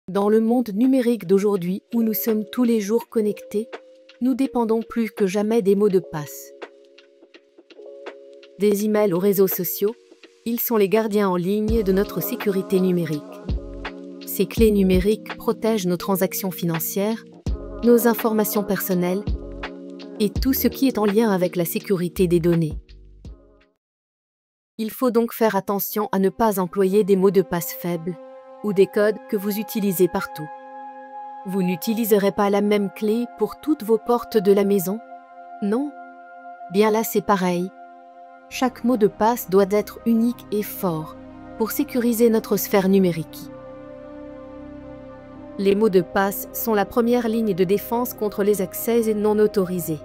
Dans le monde numérique d'aujourd'hui où nous sommes tous les jours connectés, nous dépendons plus que jamais des mots de passe. Des emails aux réseaux sociaux, ils sont les gardiens en ligne de notre sécurité numérique. Ces clés numériques protègent nos transactions financières, nos informations personnelles et tout ce qui est en lien avec la sécurité des données. Il faut donc faire attention à ne pas employer des mots de passe faibles ou des codes que vous utilisez partout. Vous n'utiliserez pas la même clé pour toutes vos portes de la maison? Non? Bien là, c'est pareil. Chaque mot de passe doit être unique et fort pour sécuriser notre sphère numérique. Les mots de passe sont la première ligne de défense contre les accès non autorisés.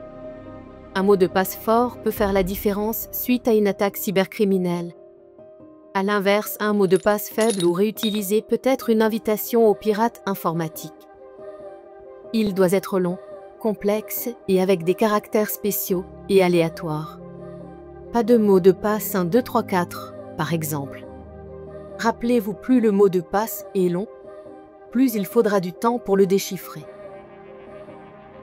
Un mot de passe fort peut faire la différence suite à une attaque cybercriminelle. À l'inverse, un mot de passe faible ou réutilisé peut être une invitation aux pirates informatiques. Il doit être long, complexe et avec des caractères spéciaux et aléatoires. Pas de mot de passe 1, 2, 3, 4, par exemple. Rappelez-vous, plus le mot de passe est long, plus il faudra du temps pour le déchiffrer.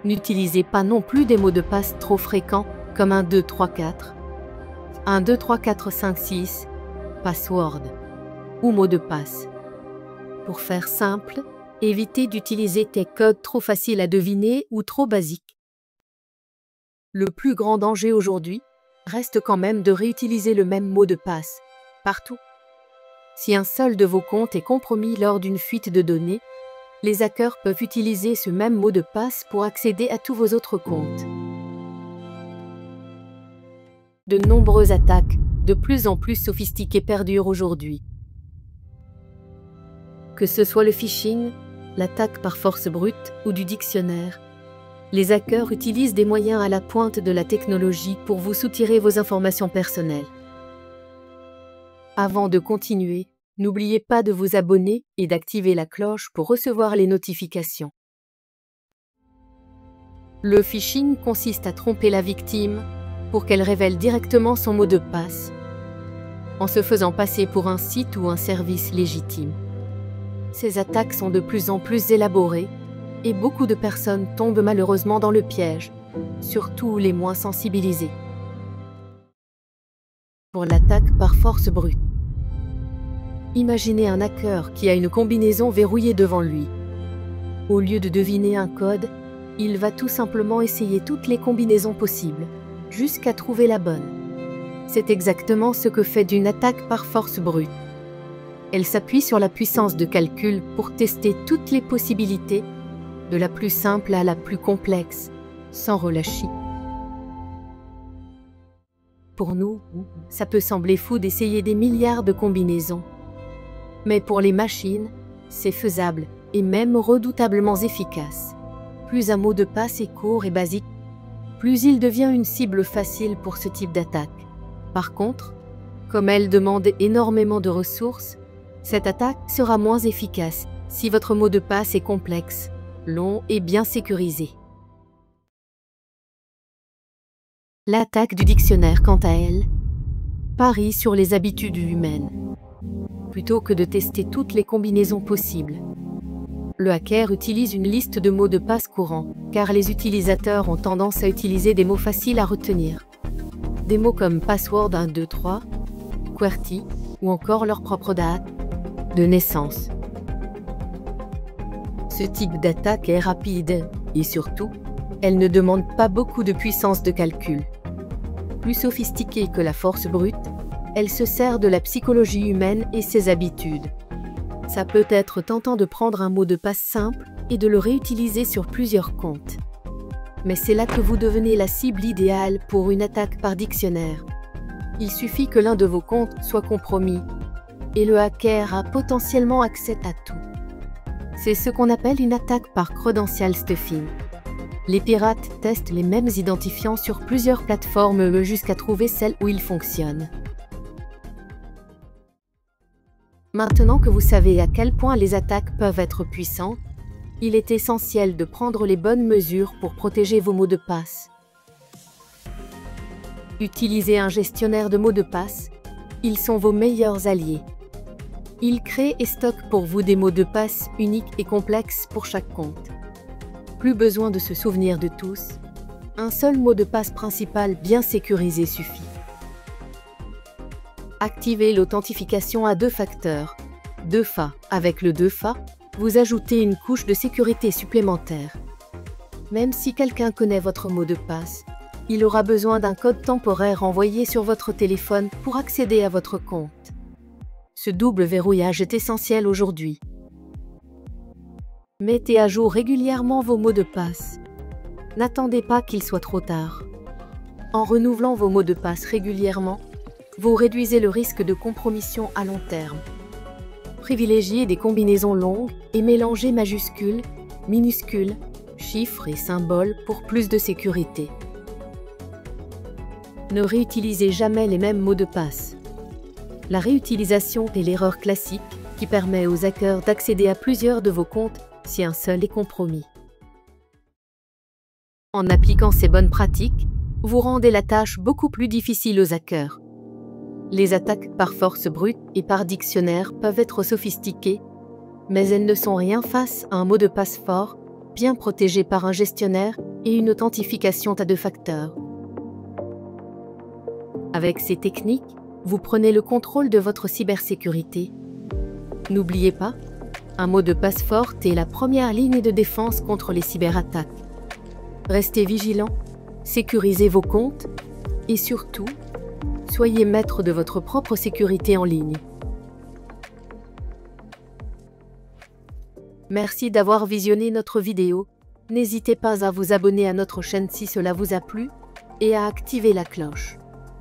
N'utilisez pas non plus des mots de passe trop fréquents comme 1, 2, 3, 4, 1, 2, 3, 4, 5, 6, password ou mot de passe. Pour faire simple, évitez d'utiliser des codes trop faciles à deviner ou trop basiques. Le plus grand danger aujourd'hui reste quand même de réutiliser le même mot de passe partout. Si un seul de vos comptes est compromis lors d'une fuite de données, les hackers peuvent utiliser ce même mot de passe pour accéder à tous vos autres comptes. De nombreuses attaques, de plus en plus sophistiquées, perdurent aujourd'hui. Que ce soit le phishing, l'attaque par force brute ou du dictionnaire, les hackers utilisent des moyens à la pointe de la technologie pour vous soutirer vos informations personnelles. Avant de continuer, n'oubliez pas de vous abonner et d'activer la cloche pour recevoir les notifications. Le phishing consiste à tromper la victime pour qu'elle révèle directement son mot de passe, en se faisant passer pour un site ou un service légitime. Ces attaques sont de plus en plus élaborées et beaucoup de personnes tombent malheureusement dans le piège, surtout les moins sensibilisés. Pour l'attaque par force brute. Imaginez un hacker qui a une combinaison verrouillée devant lui. Au lieu de deviner un code, il va tout simplement essayer toutes les combinaisons possibles, jusqu'à trouver la bonne. C'est exactement ce que fait une attaque par force brute. Elle s'appuie sur la puissance de calcul pour tester toutes les possibilités, de la plus simple à la plus complexe, sans relâcher. Pour nous, ça peut sembler fou d'essayer des milliards de combinaisons. Mais pour les machines, c'est faisable et même redoutablement efficace. Plus un mot de passe est court et basique, plus il devient une cible facile pour ce type d'attaque. Par contre, comme elle demande énormément de ressources, cette attaque sera moins efficace si votre mot de passe est complexe, long et bien sécurisé. L'attaque du dictionnaire, quant à elle, parie sur les habitudes humaines. Plutôt que de tester toutes les combinaisons possibles, le hacker utilise une liste de mots de passe courants, car les utilisateurs ont tendance à utiliser des mots faciles à retenir. Des mots comme password 1, 2, 3, QWERTY ou encore leur propre date de naissance. Ce type d'attaque est rapide et surtout, elle ne demande pas beaucoup de puissance de calcul. Plus sophistiquée que la force brute, elle se sert de la psychologie humaine et ses habitudes. Ça peut être tentant de prendre un mot de passe simple et de le réutiliser sur plusieurs comptes. Mais c'est là que vous devenez la cible idéale pour une attaque par dictionnaire. Il suffit que l'un de vos comptes soit compromis et le hacker a potentiellement accès à tout. C'est ce qu'on appelle une attaque par credential stuffing. Les pirates testent les mêmes identifiants sur plusieurs plateformes jusqu'à trouver celle où ils fonctionnent. Maintenant que vous savez à quel point les attaques peuvent être puissantes, il est essentiel de prendre les bonnes mesures pour protéger vos mots de passe. Utilisez un gestionnaire de mots de passe, ils sont vos meilleurs alliés. Il crée et stocke pour vous des mots de passe uniques et complexes pour chaque compte. Plus besoin de se souvenir de tous. Un seul mot de passe principal bien sécurisé suffit. Activez l'authentification à 2 facteurs, 2FA. Avec le 2FA, vous ajoutez une couche de sécurité supplémentaire. Même si quelqu'un connaît votre mot de passe, il aura besoin d'un code temporaire envoyé sur votre téléphone pour accéder à votre compte. Ce double verrouillage est essentiel aujourd'hui. Mettez à jour régulièrement vos mots de passe. N'attendez pas qu'il soit trop tard. En renouvelant vos mots de passe régulièrement, vous réduisez le risque de compromission à long terme. Privilégiez des combinaisons longues et mélangez majuscules, minuscules, chiffres et symboles pour plus de sécurité. Ne réutilisez jamais les mêmes mots de passe. La réutilisation est l'erreur classique qui permet aux hackers d'accéder à plusieurs de vos comptes si un seul est compromis. En appliquant ces bonnes pratiques, vous rendez la tâche beaucoup plus difficile aux hackers. Les attaques par force brute et par dictionnaire peuvent être sophistiquées, mais elles ne sont rien face à un mot de passe fort, bien protégé par un gestionnaire et une authentification à 2 facteurs. Avec ces techniques, vous prenez le contrôle de votre cybersécurité. N'oubliez pas, un mot de passe fort est la première ligne de défense contre les cyberattaques. Restez vigilants, sécurisez vos comptes et surtout, soyez maître de votre propre sécurité en ligne. Merci d'avoir visionné notre vidéo. N'hésitez pas à vous abonner à notre chaîne si cela vous a plu et à activer la cloche.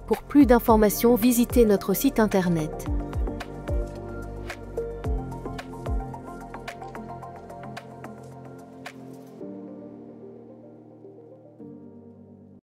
Pour plus d'informations, visitez notre site internet.